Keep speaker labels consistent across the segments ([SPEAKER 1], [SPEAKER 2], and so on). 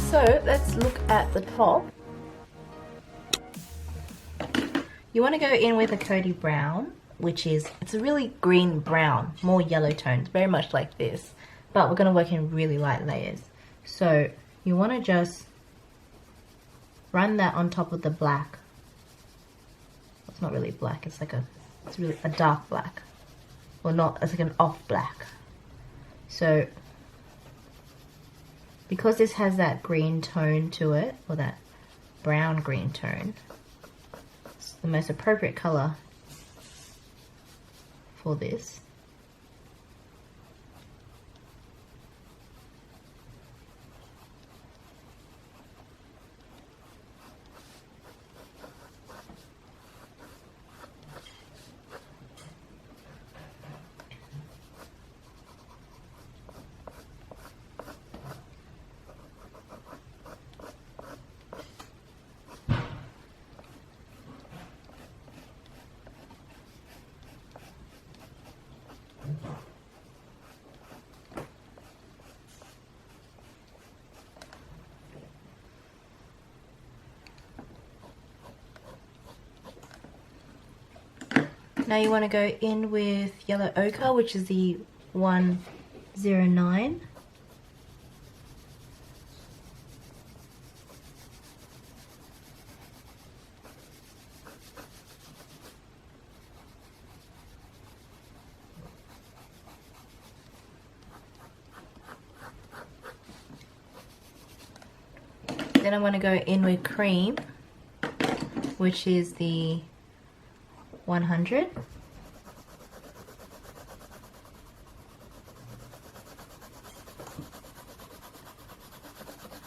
[SPEAKER 1] So let's look at the top. You want to go in with a Cody brown, which is, it's a really green brown, more yellow tones, very much like this, but we're going to work in really light layers. So you want to just run that on top of the black. It's not really black, it's like it's really a dark black, or not, it's like an off black. So because this has that green tone to it, or that brown green tone, it's the most appropriate color for this. Now you want to go in with yellow ochre, which is the 109. Then I'm going to go in with cream, which is the 100.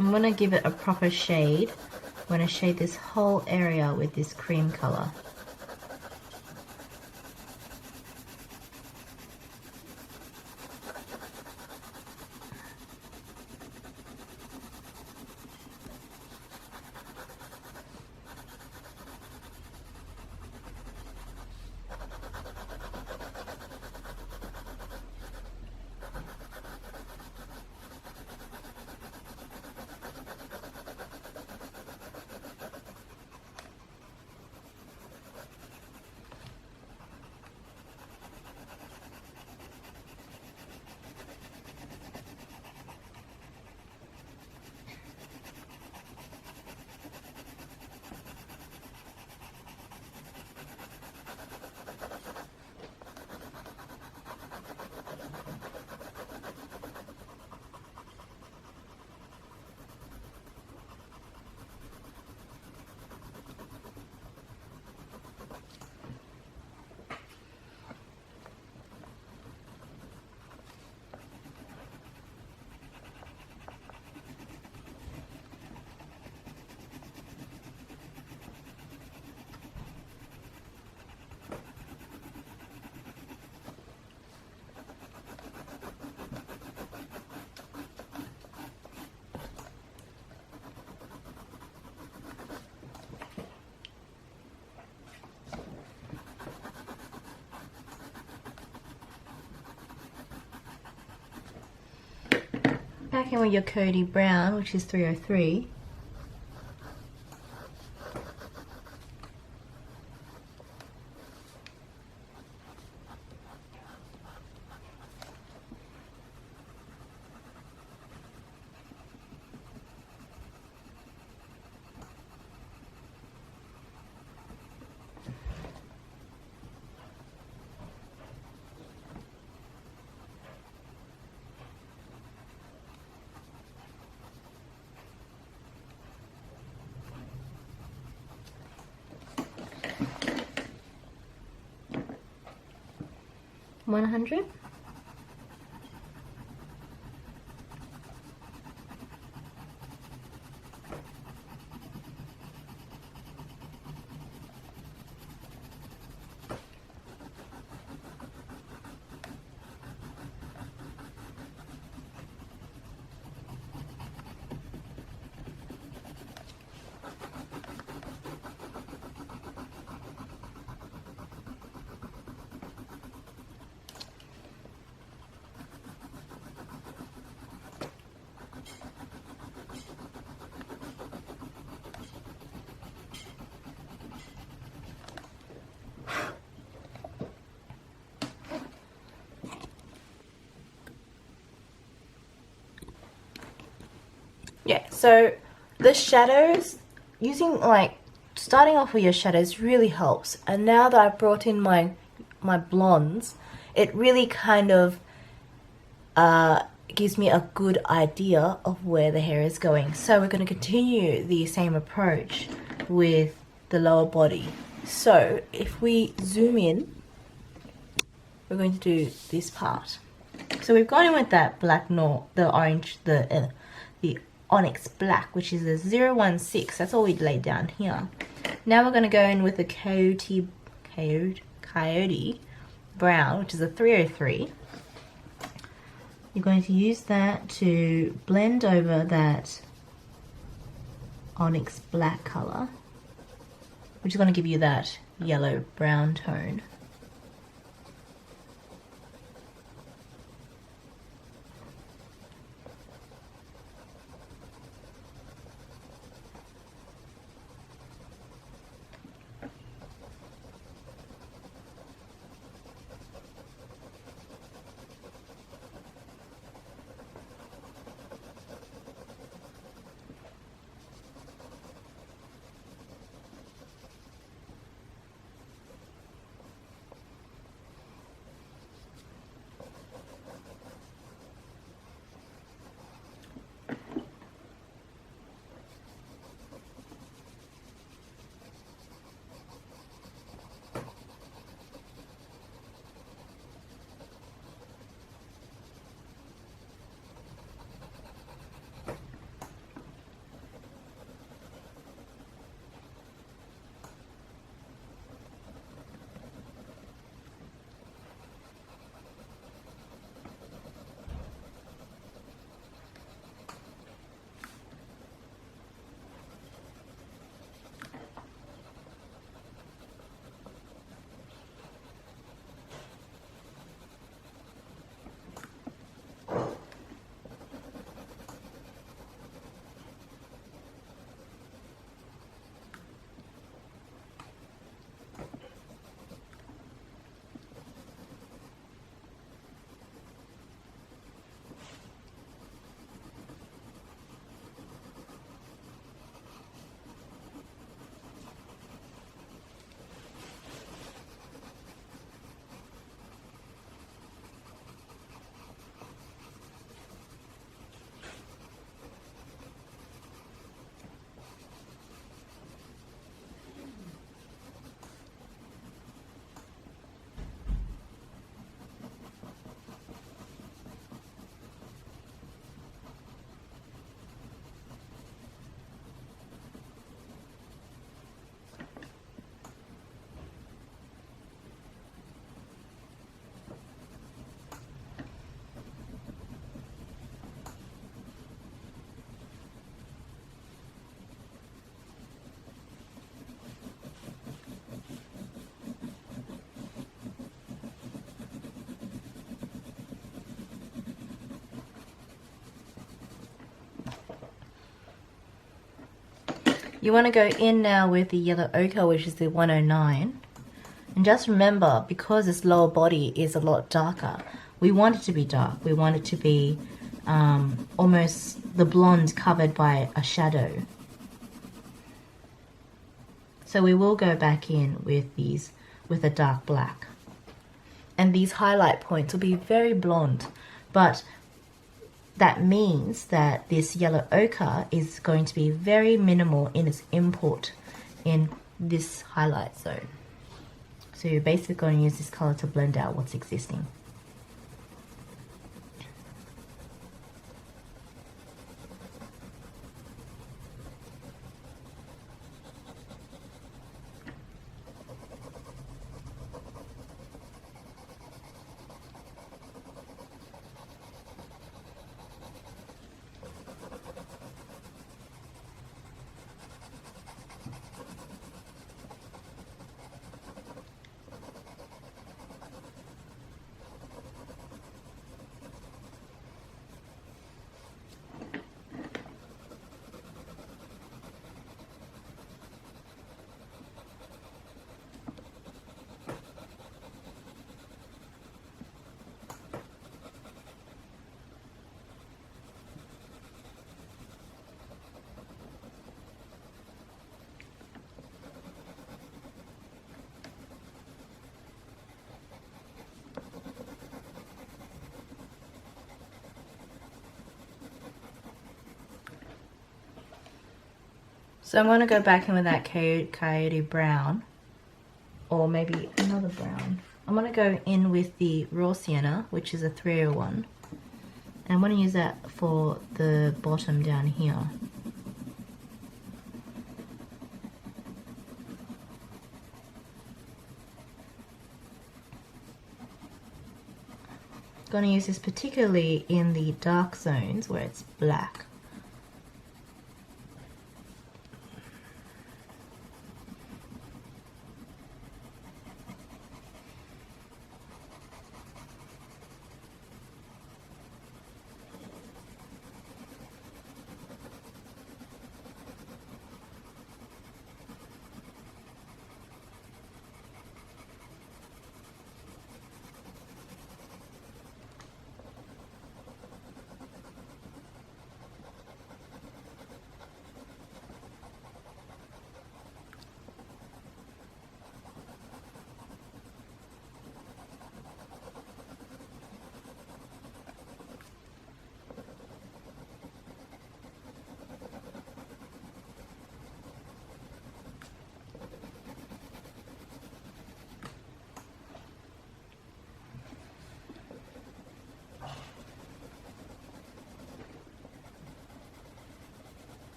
[SPEAKER 1] I'm going to give it a proper shade. I'm going to shade this whole area with this cream color. Back in with your Cody brown, which is 303. $100. Yeah, so the shadows, using like starting off with your shadows really helps. And now that I've brought in my blondes, it really kind of gives me a good idea of where the hair is going. So we're going to continue the same approach with the lower body. So if we zoom in, we're going to do this part. So we've gone in with that black, the orange, the onyx black, which is a 016. That's all we laid down here. Now we're going to go in with the coyote brown, which is a 303. You're going to use that to blend over that onyx black color, which is going to give you that yellow brown tone. You want to go in now with the yellow ochre, which is the 109. And just remember, because this lower body is a lot darker, we want it to be dark. We want it to be almost the blonde covered by a shadow. So we will go back in with these, with a dark black. And these highlight points will be very blonde, but that means that this yellow ochre is going to be very minimal in its input in this highlight zone. So you're basically going to use this color to blend out what's existing. So I'm going to go back in with that coyote brown, or maybe another brown. I'm going to go in with the raw sienna, which is a 301, and I'm going to use that for the bottom down here. Going to use this particularly in the dark zones where it's black.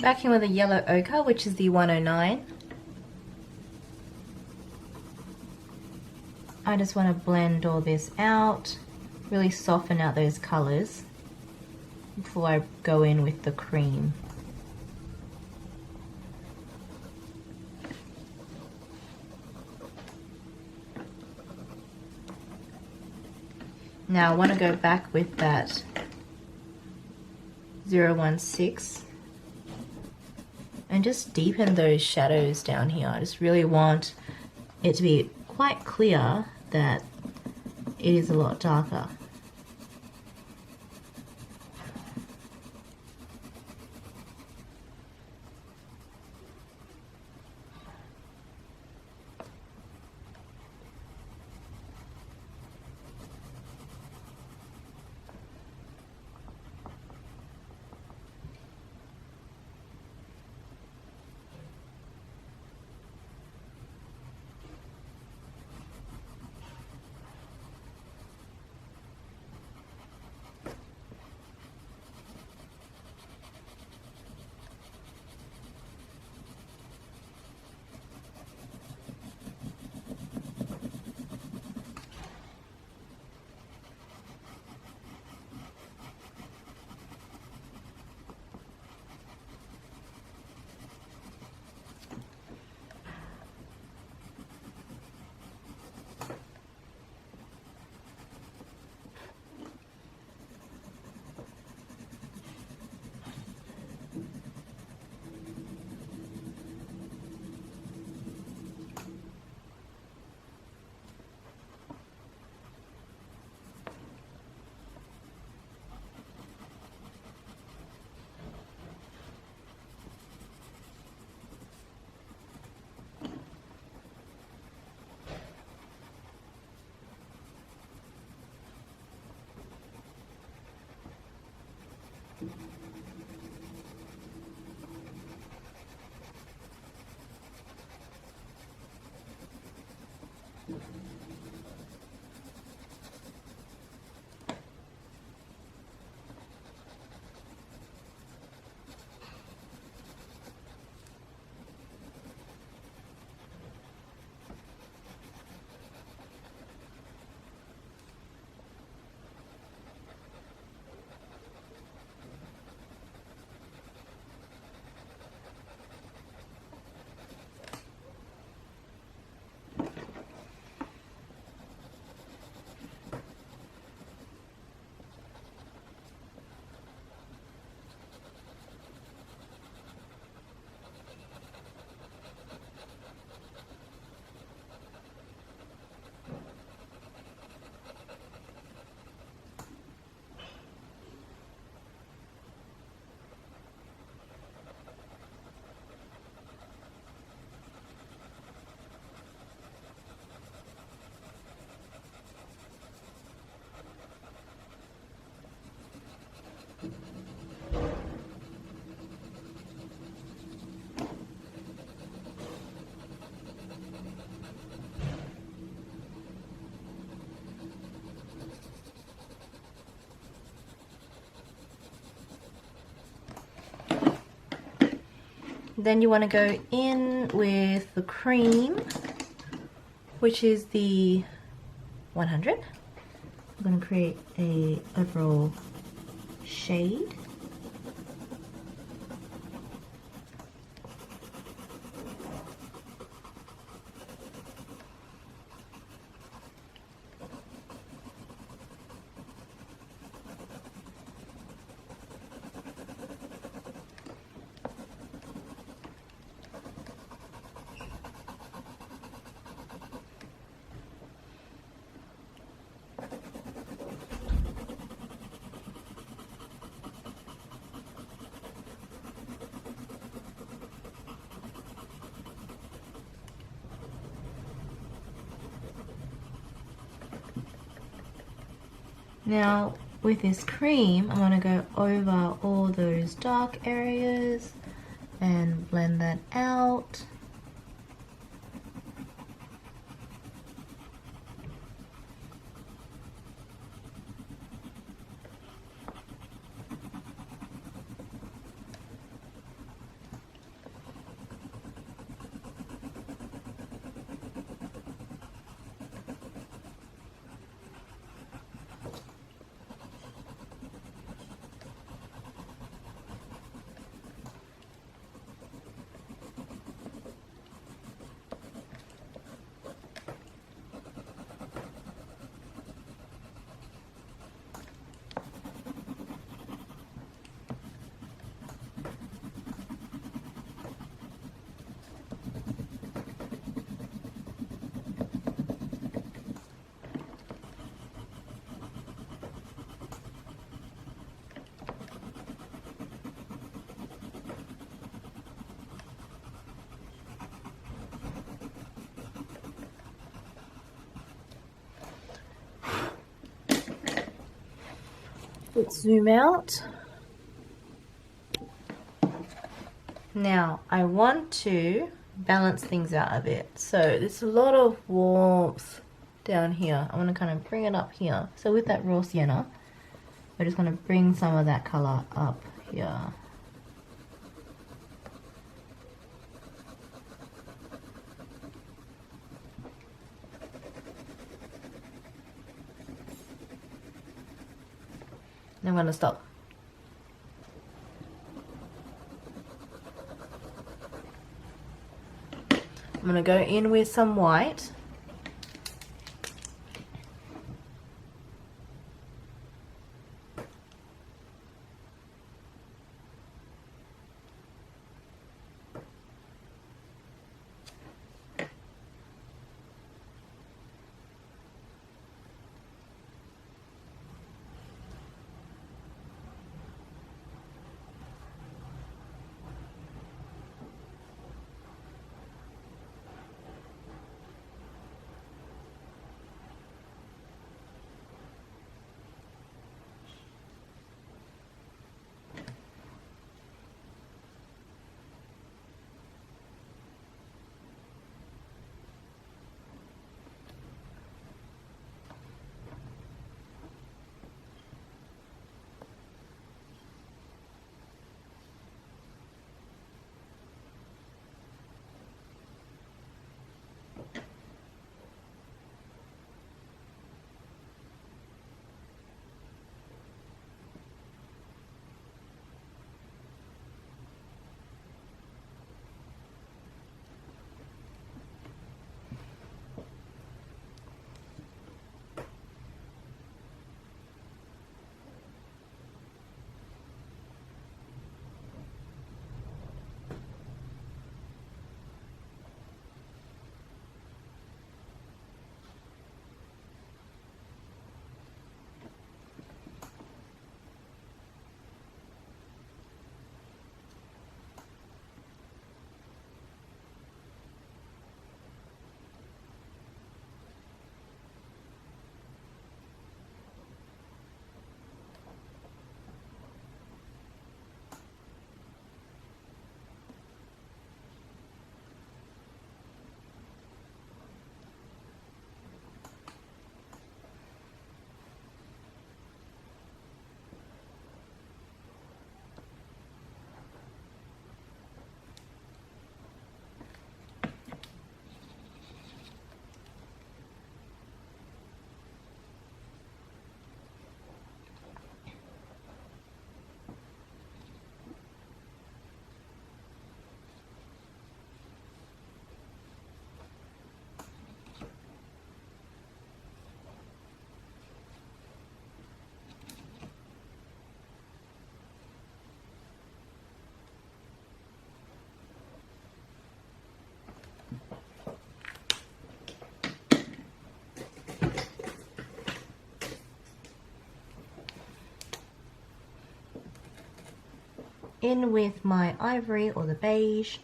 [SPEAKER 1] Back in with a yellow ochre, which is the 109. I just want to blend all this out, really soften out those colors before I go in with the cream. Now I want to go back with that 016 and just deepen those shadows down here. I just really want it to be quite clear that it is a lot darker. Then you want to go in with the cream, which is the 100. I'm going to create a overall shade. Now with this cream, I'm going to go over all those dark areas and blend that out. Let's zoom out. Now I want to balance things out a bit. So there's a lot of warmth down here. I want to kind of bring it up here. So with that raw sienna, we're just going to bring some of that color up here. I'm going to stop. I'm going to go in with some white. in with my ivory or the beige.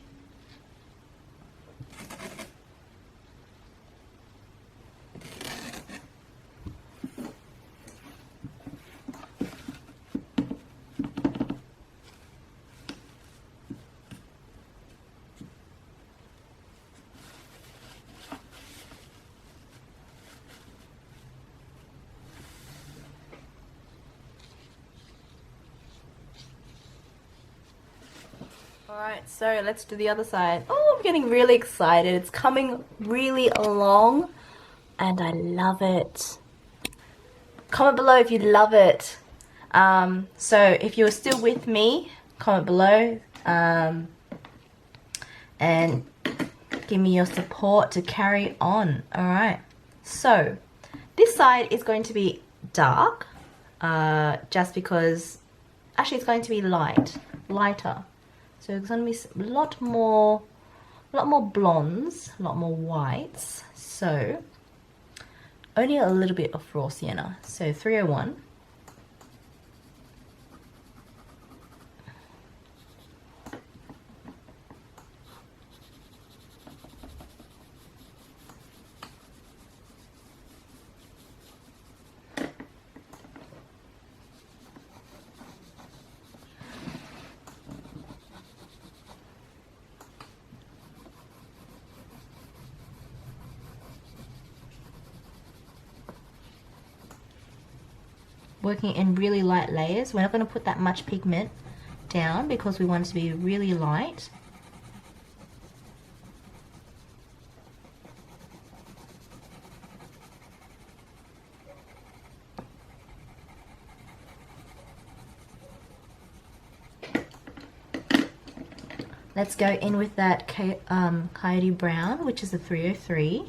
[SPEAKER 1] Alright, so let's do the other side. Oh, I'm getting really excited. It's coming really along and I love it. Comment below if you love it. So if you're still with me, comment below and give me your support to carry on. Alright, so this side is going to be dark, just because, actually it's going to be lighter. So it's going to be a lot more blondes, a lot more whites. So only a little bit of raw sienna. So 301. Working in really light layers. We're not going to put that much pigment down because we want it to be really light. Let's go in with that Coyote Brown, which is a 303.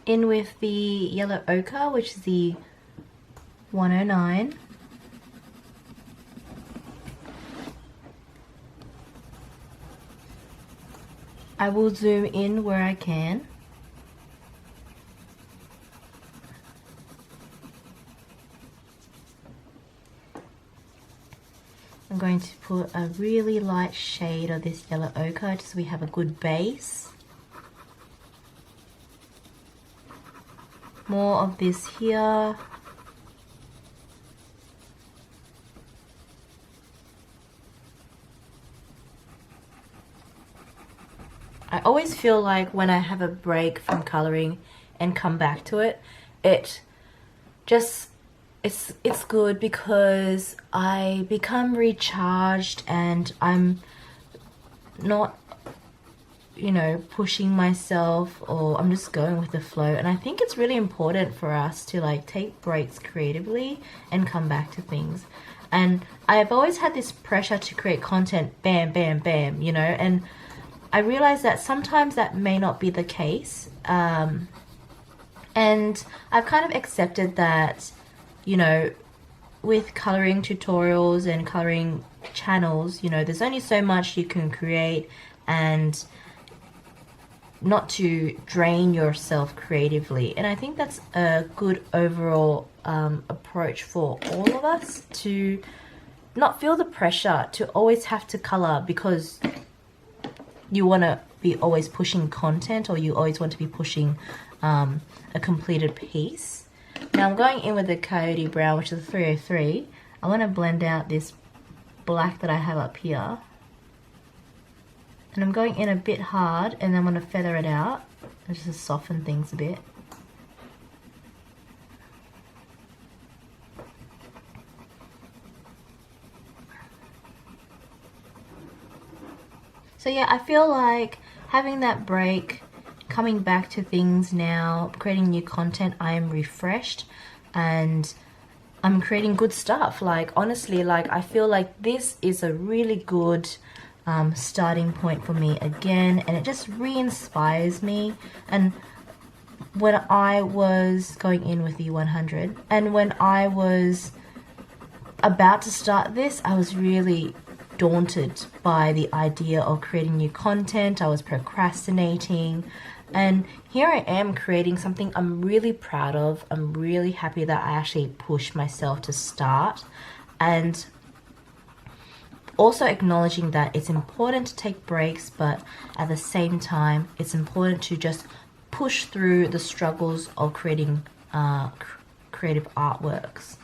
[SPEAKER 1] In with the yellow ochre, which is the 109. I will zoom in where I can. I'm going to put a really light shade of this yellow ochre just so we have a good base. More of this here. I always feel like when I have a break from coloring and come back to it, it's good because I become recharged and I'm not, you know, pushing myself, or I'm just going with the flow. And I think it's really important for us to like take breaks creatively and come back to things. And I've always had this pressure to create content bam bam bam, you know, and I realize that sometimes that may not be the case, and I've kind of accepted that, you know, with coloring tutorials and coloring channels, you know, there's only so much you can create, and not to drain yourself creatively. And I think that's a good overall approach for all of us, to not feel the pressure to always have to color because you want to be always pushing content, or you always want to be pushing a completed piece. Now I'm going in with the Coyote Brown, which is a 303. I want to blend out this black that I have up here. And I'm going in a bit hard, and then I'm going to feather it out just to soften things a bit. So yeah, I feel like having that break, coming back to things now, creating new content, I am refreshed and I'm creating good stuff. Like honestly, like I feel like this is a really good starting point for me again, and it just re-inspires me. And when I was going in with the 100 and when I was about to start this, I was really daunted by the idea of creating new content. I was procrastinating, and here I am creating something I'm really proud of. I'm really happy that I actually pushed myself to start, and also acknowledging that it's important to take breaks, but at the same time it's important to just push through the struggles of creating creative artworks.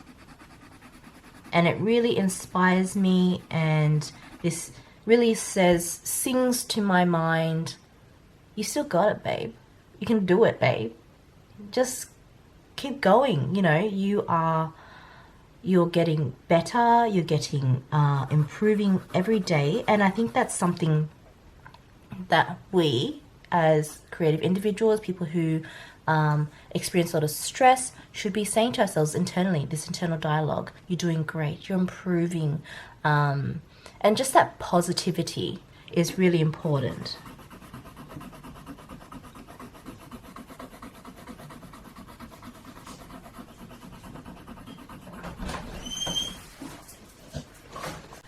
[SPEAKER 1] And it really inspires me, and this really sings to my mind, you still got it, babe. You can do it, babe. Just keep going. You know, you're getting better, you're getting improving every day. And I think that's something that we as creative individuals, people who experience a lot of stress, should be saying to ourselves internally, this internal dialogue, you're doing great, you're improving, and just that positivity is really important.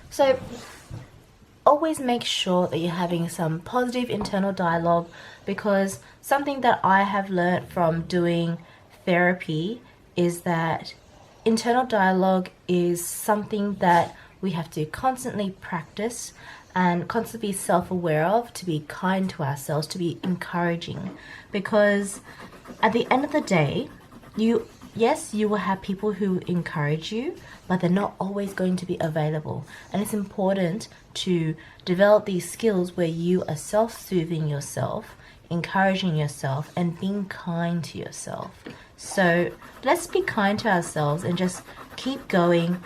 [SPEAKER 1] So always make sure that you're having some positive internal dialogue, because something that I have learned from doing therapy is that internal dialogue is something that we have to constantly practice and constantly be self-aware of, to be kind to ourselves, to be encouraging. Because at the end of the day, yes, you will have people who encourage you, but they're not always going to be available. And it's important to develop these skills where you are self-soothing yourself, encouraging yourself, and being kind to yourself. So let's be kind to ourselves and just keep going,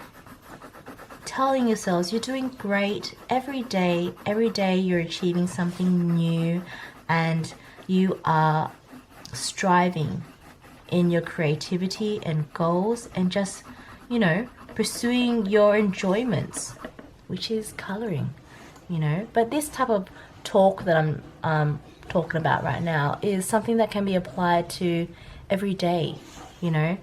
[SPEAKER 1] telling yourselves you're doing great every day. Every day you're achieving something new, and you are striving in your creativity and goals, and just, you know, pursuing your enjoyments, which is coloring, you know. But this type of talk that I'm talking about right now is something that can be applied to every day, you know.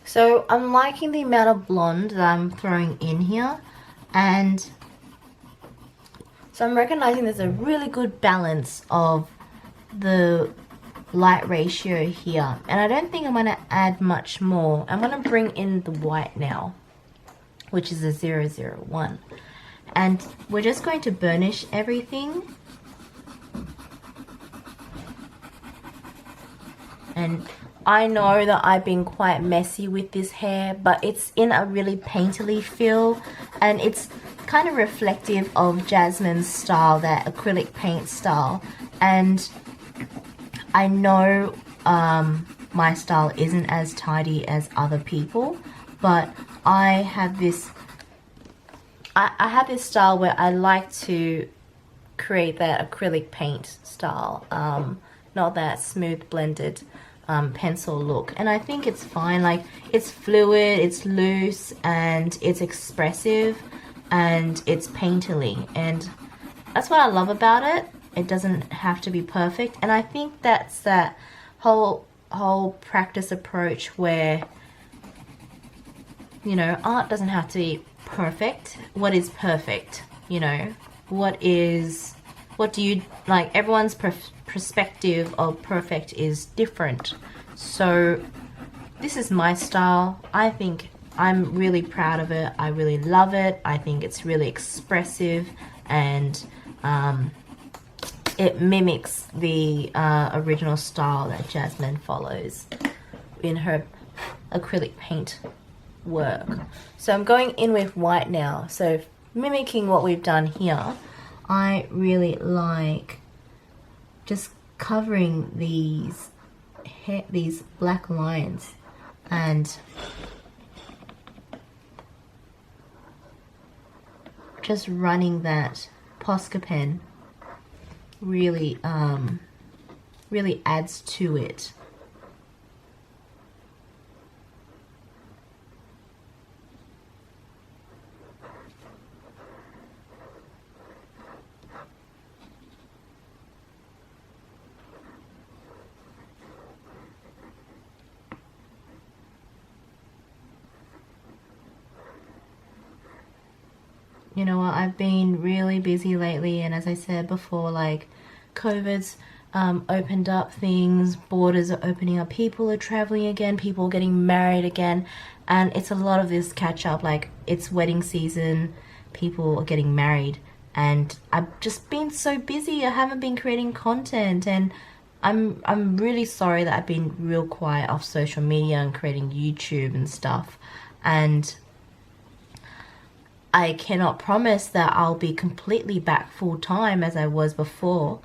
[SPEAKER 1] So I'm liking the amount of blonde that I'm throwing in here, and so I'm recognizing there's a really good balance of the light ratio here, and I don't think I'm going to add much more. I'm going to bring in the white now, which is a 001, and we're just going to burnish everything. And I know that I've been quite messy with this hair, but it's in a really painterly feel, and it's kind of reflective of Jasmine's style, that acrylic paint style. And I know my style isn't as tidy as other people, but I have this style where I like to create that acrylic paint style, not that smooth blended pencil look. And I think it's fine. Like, it's fluid, it's loose, and it's expressive, and it's painterly, and that's what I love about it. It doesn't have to be perfect, and I think that's that whole practice approach where, you know, art doesn't have to be perfect. What is perfect? You know, what do you like? Everyone's perspective of perfect is different. So this is my style. I think I'm really proud of it. I really love it. I think it's really expressive, and it mimics the original style that Jasmine follows in her acrylic paint work. So I'm going in with white now. So mimicking what we've done here, I really like just covering these black lines and just running that Posca pen really really adds to it. You know what, I've been really busy lately, and as I said before, like, COVID's opened up things, borders are opening up, people are traveling again, people are getting married again, and it's a lot of this catch up. Like, it's wedding season, people are getting married, and I've just been so busy. I haven't been creating content, and I'm really sorry that I've been real quiet off social media and creating YouTube and stuff, and I cannot promise that I'll be completely back full time as I was before,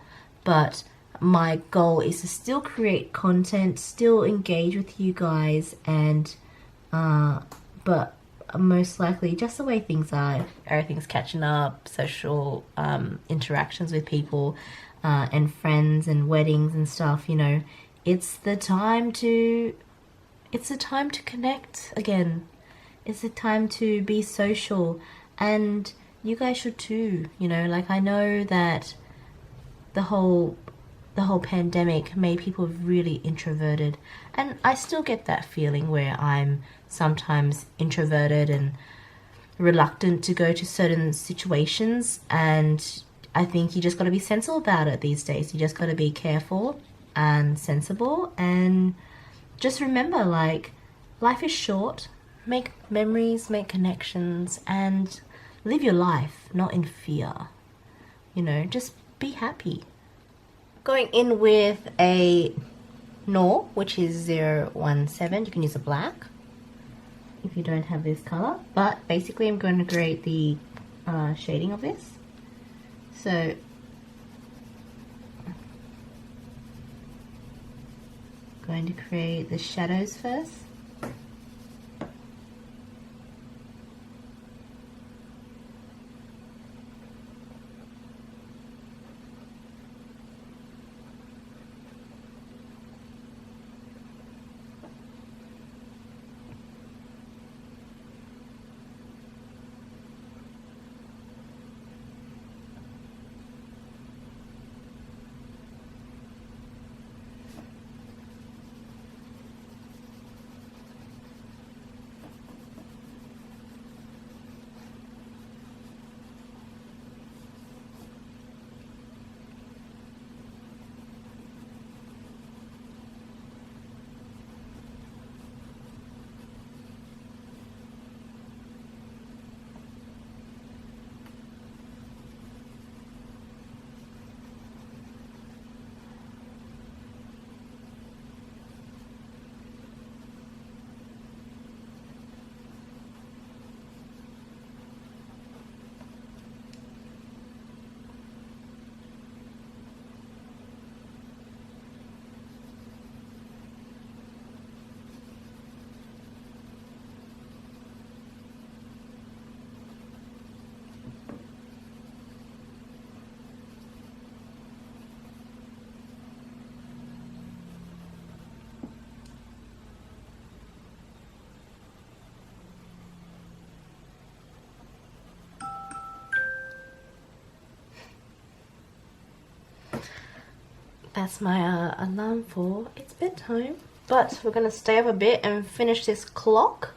[SPEAKER 1] but my goal is to still create content, still engage with you guys, and but most likely, just the way things are, everything's catching up, social interactions with people and friends and weddings and stuff, you know, it's the time to connect again. It's a time to be social, and you guys should too, you know. Like, I know that the whole pandemic made people really introverted, and I still get that feeling where I'm sometimes introverted and reluctant to go to certain situations, and I think you just got to be sensible about it these days. You just got to be careful and sensible, and just remember, like, life is short. Make memories, make connections, and live your life, not in fear. You know, just be happy. Going in with a Knorr, which is 017. You can use a black if you don't have this color. But basically, I'm going to create the shading of this. So going to create the shadows first. That's my alarm for it's bedtime. But we're gonna stay up a bit and finish this clock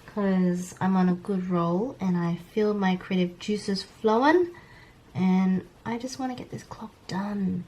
[SPEAKER 1] because I'm on a good roll and I feel my creative juices flowing and I just want to get this clock done.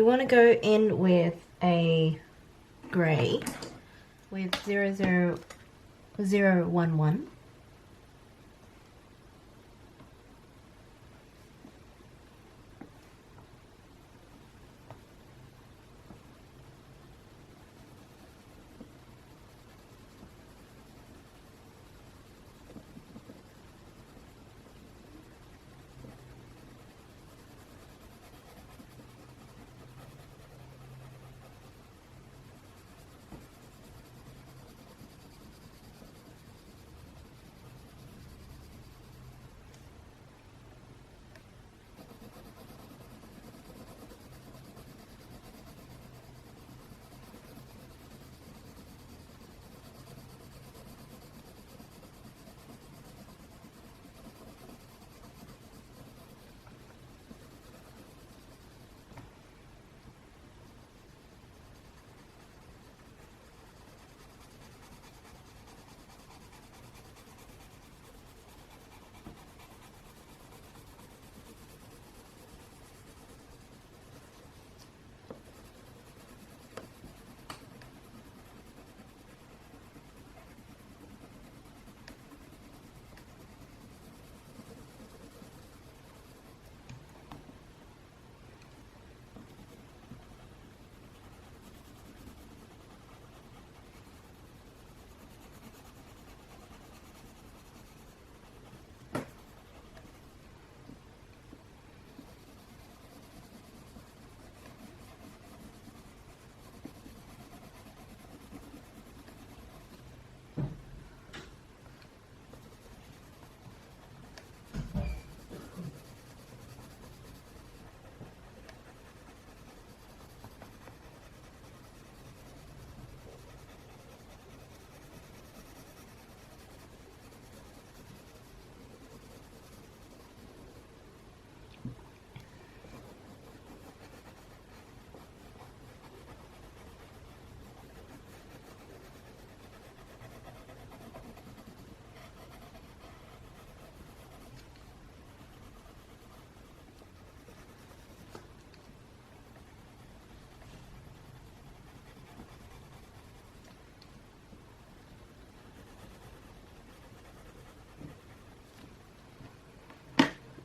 [SPEAKER 1] You want to go in with a grey with 00011.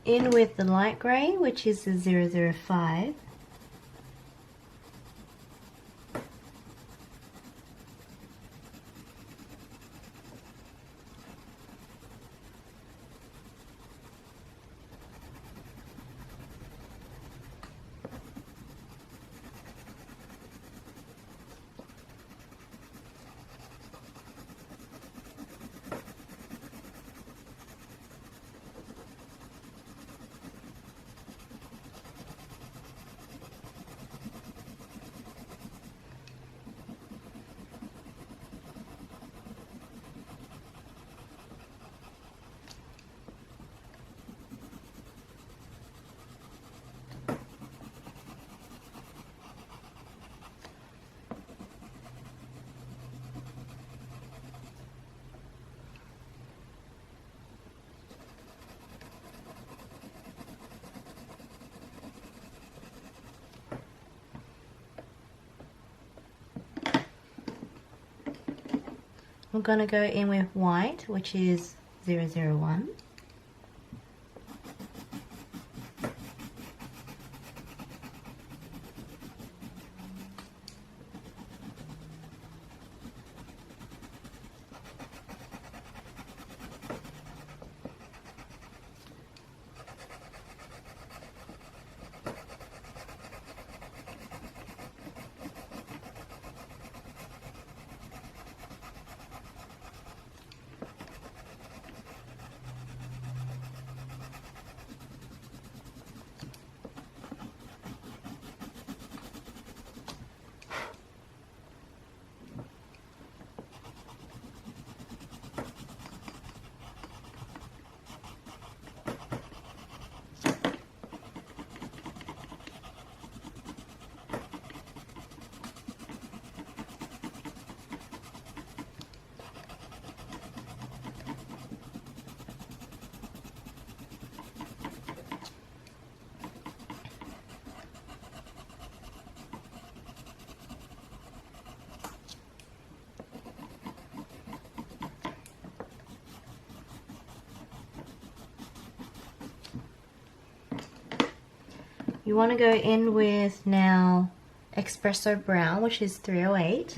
[SPEAKER 1] In with the light grey, which is the 005. I'm going to go in with white, which is 001. You want to go in with now Espresso Brown, which is 308.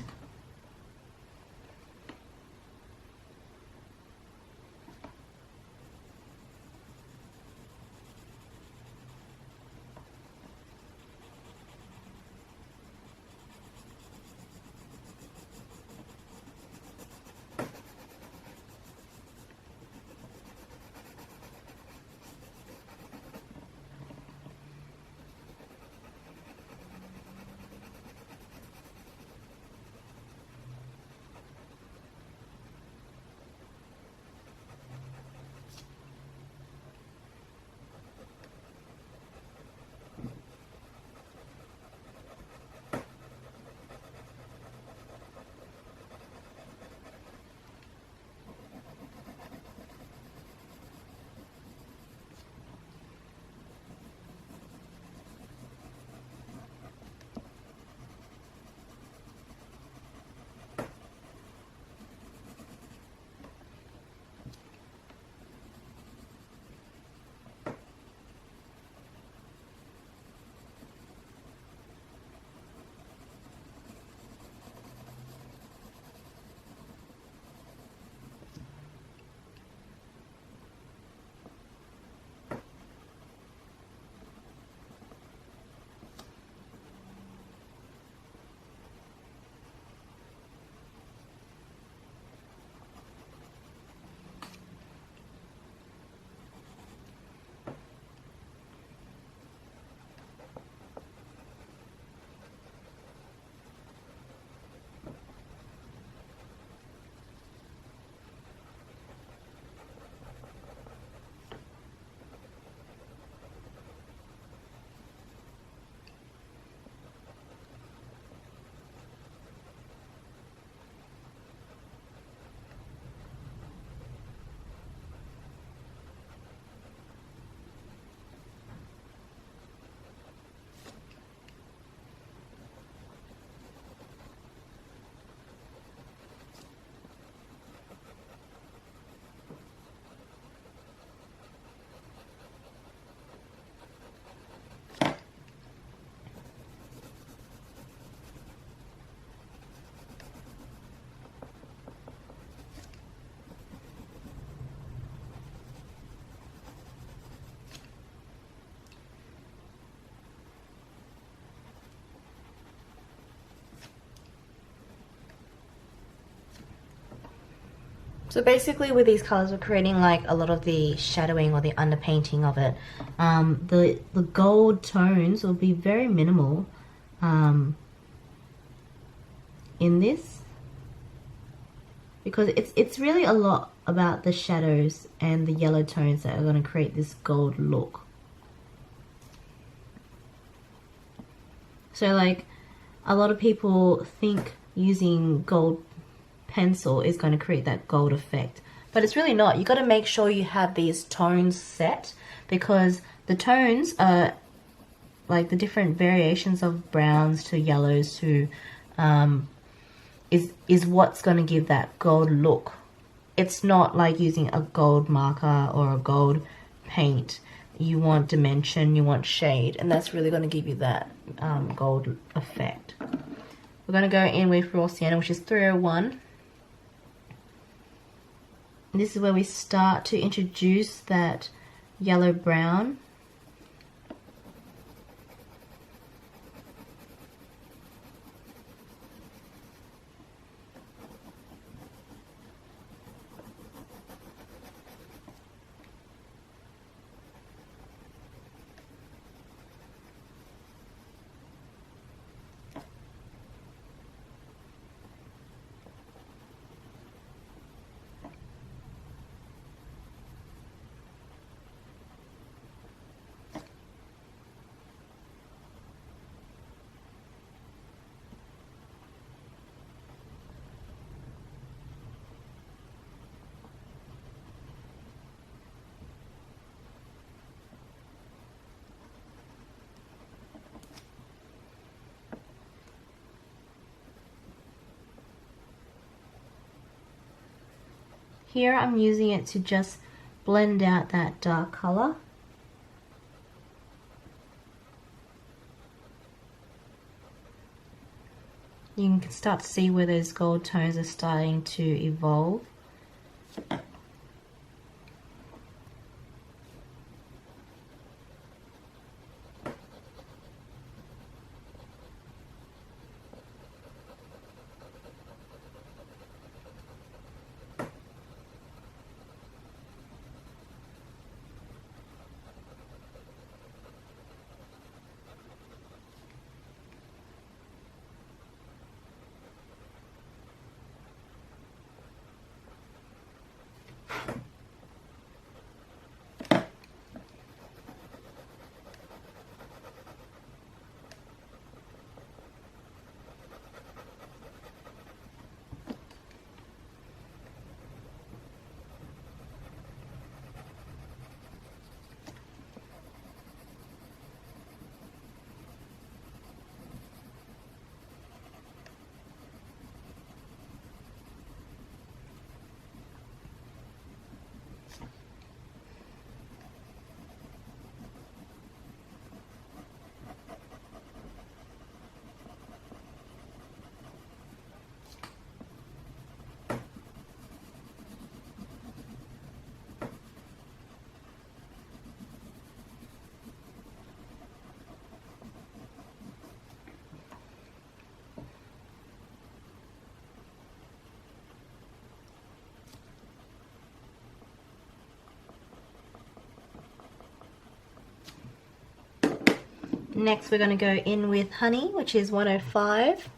[SPEAKER 1] So basically with these colors, we're creating like a lot of the shadowing or the underpainting of it. The gold tones will be very minimal in this, because it's really a lot about the shadows and the yellow tones that are going to create this gold look. So like a lot of people think using gold pencil is going to create that gold effect, but it's really not. You got to make sure you have these tones set, because the tones are like the different variations of browns to yellows to is what's going to give that gold look. It's not like using a gold marker or a gold paint. You want dimension, you want shade, and that's really going to give you that gold effect. We're going to go in with Raw Sienna, which is 301. And this is where we start to introduce that yellow brown. Here I'm using it to just blend out that dark color. You can start to see where those gold tones are starting to evolve. Next we're going to go in with Honey, which is 105.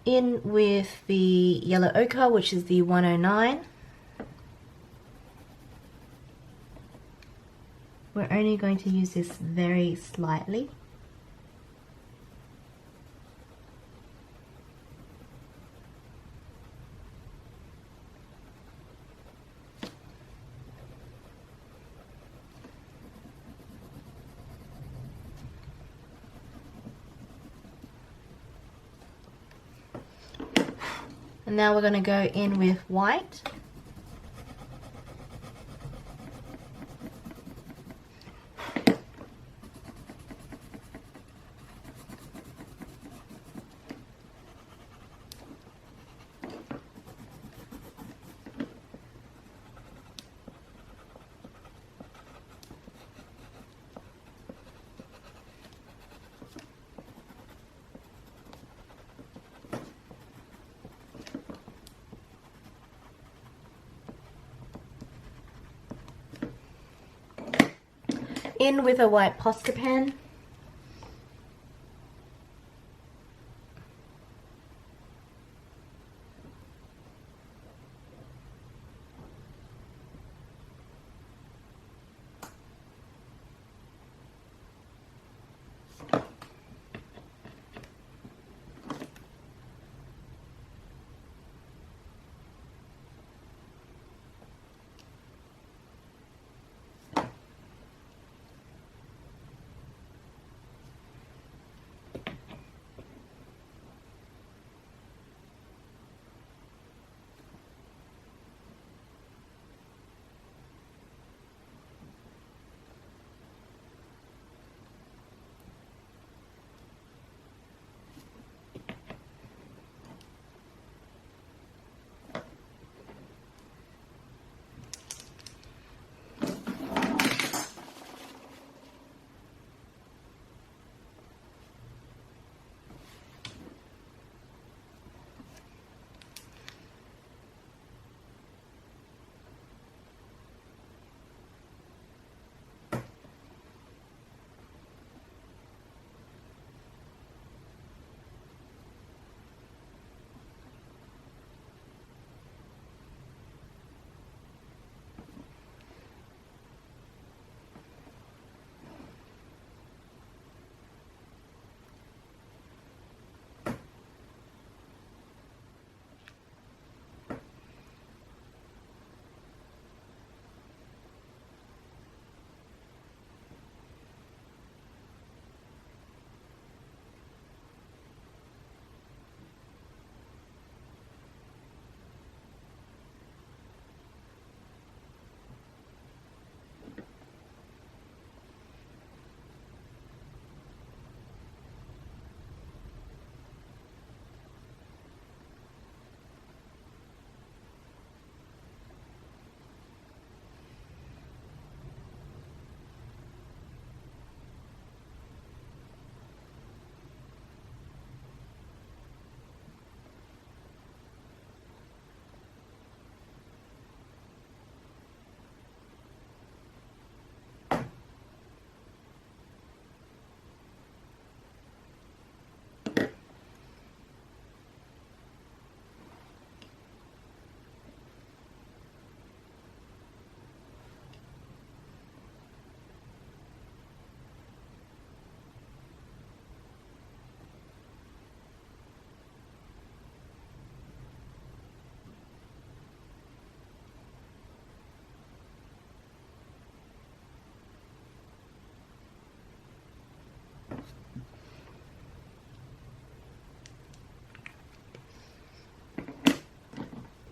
[SPEAKER 1] In with the yellow ochre, which is the 109. We're only going to use this very slightly. And now we're going to go in with white. In with a white Posca pen.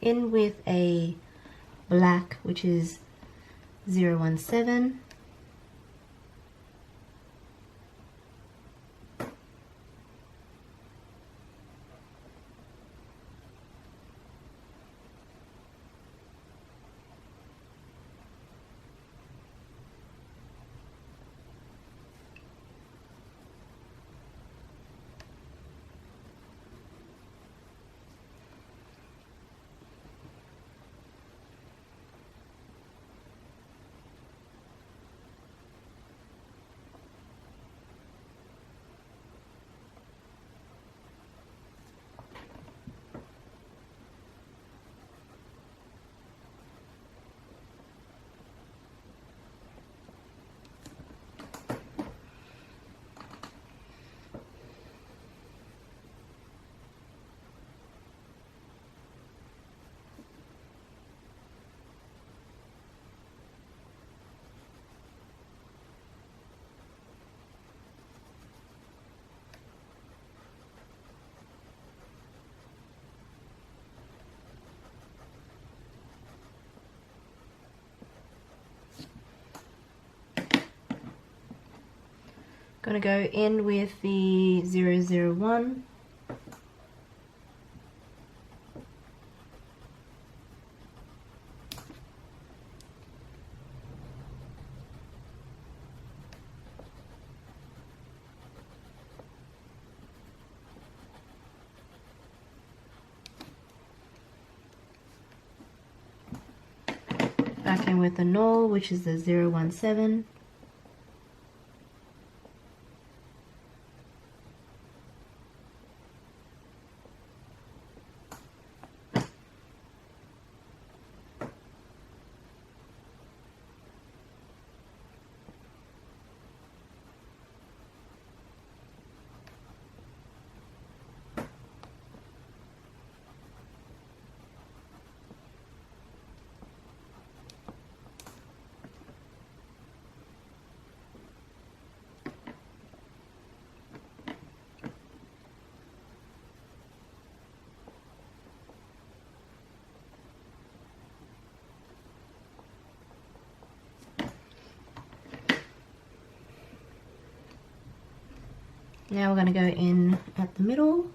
[SPEAKER 1] in with a black, which is 017. Gonna go in with the 001. Back in with the null, which is the 017. Now we're going to go in at the middle.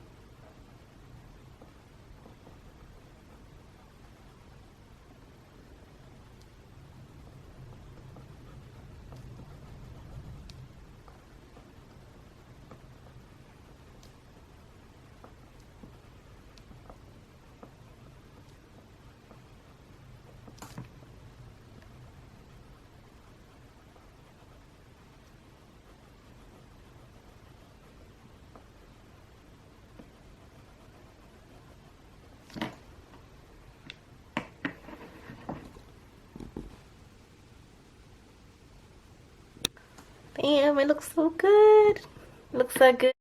[SPEAKER 1] Bam, it looks so good. It looks so good.